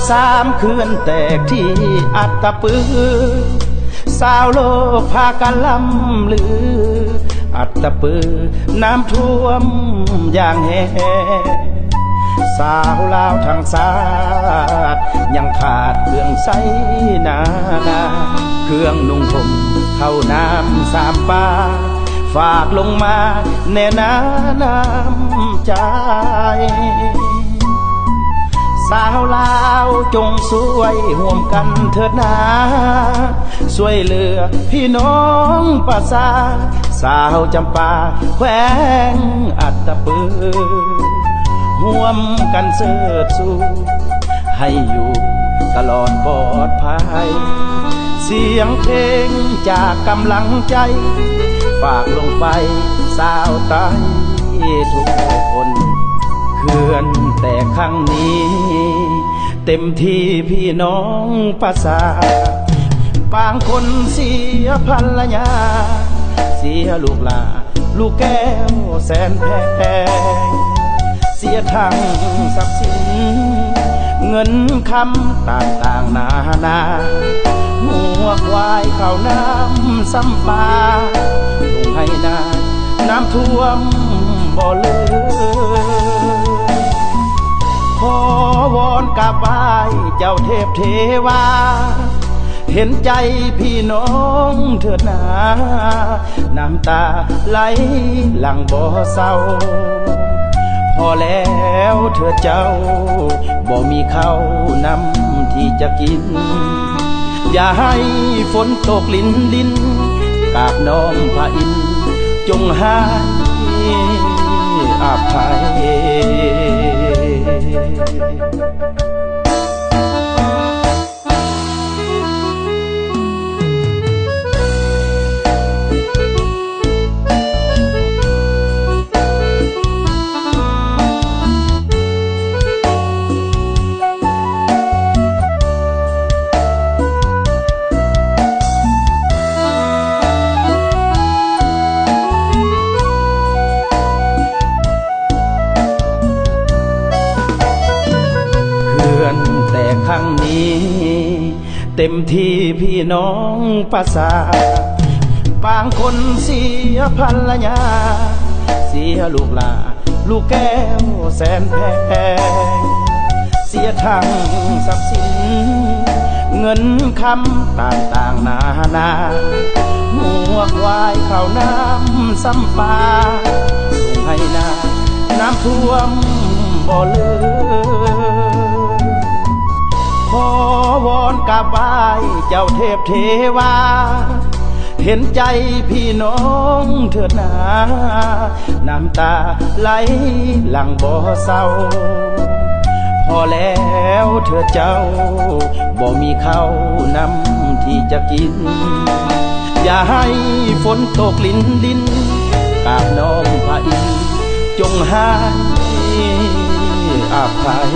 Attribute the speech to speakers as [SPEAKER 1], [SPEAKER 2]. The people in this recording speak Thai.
[SPEAKER 1] สามคืนแตกที่อัตตปือสาวโลกพากันล่ำลืออัตตปือน้ำท่วมอย่างแห้สาวลาวทางศาสตร์ยังขาดเครื่องใช้นาเครื่องนุ่งห่มเข้าน้ำสามปาฝากลงมาแน่นาน้ำใจสาวลาวจงสวยห่วมกันเถิดนาช่วยเหลือพี่น้องประสาสาวจำปาแขวงอัตตปือห่วมกันเสิร์ชสู่ให้อยู่ตลอดปลอดภัยเสียงเพลงจากกำลังใจฝากลงไปสาวใต้ทุกคนเขื่อนแต่ครั้งนี้เต็มที่พี่น้องประสาบางคนเสียภรรยาเสียลูกหลานลูกแก้วแสนแพงเสียทั้งทรัพย์สินเงินคำต่างๆนานาหัวควายเข้าน้ำซ้ำปลาลงให้นาน้ำท่วมบ่อเลยขอวอนกราบไหว้เจ้าเทพเทวาเห็นใจพี่น้องเถิดนาน้ำตาไหลหลั่งบ่เศร้าพอแล้วเถิดเจ้าบ่มีข้าวนำที่จะกินอย่าให้ฝนตกลิ้นดินกราบน้องพระอินทร์จงให้อภัยแต่ครั้งนี้เต็มที่พี่น้องประสาบางคนเสียภรรยาเสียลูกหลานลูกแก้วแสนแพงเสียทั้งทรัพย์สินเงินคำต่างๆนานาหัวควายเข้าน้ำซ้ำปลาลงให้นาน้ำท่วมบ่อเลยขอวอนกราบไหว้เจ้าเทพเทวาเห็นใจพี่น้องเถิดนาน้ำตาไหลหลั่งบ่เศร้าพอแล้วเถิดเจ้าบ่มีข้าวนำที่จะกินอย่าให้ฝนตกลิ้นดินกราบน้องพระอินทร์จงให้อภัย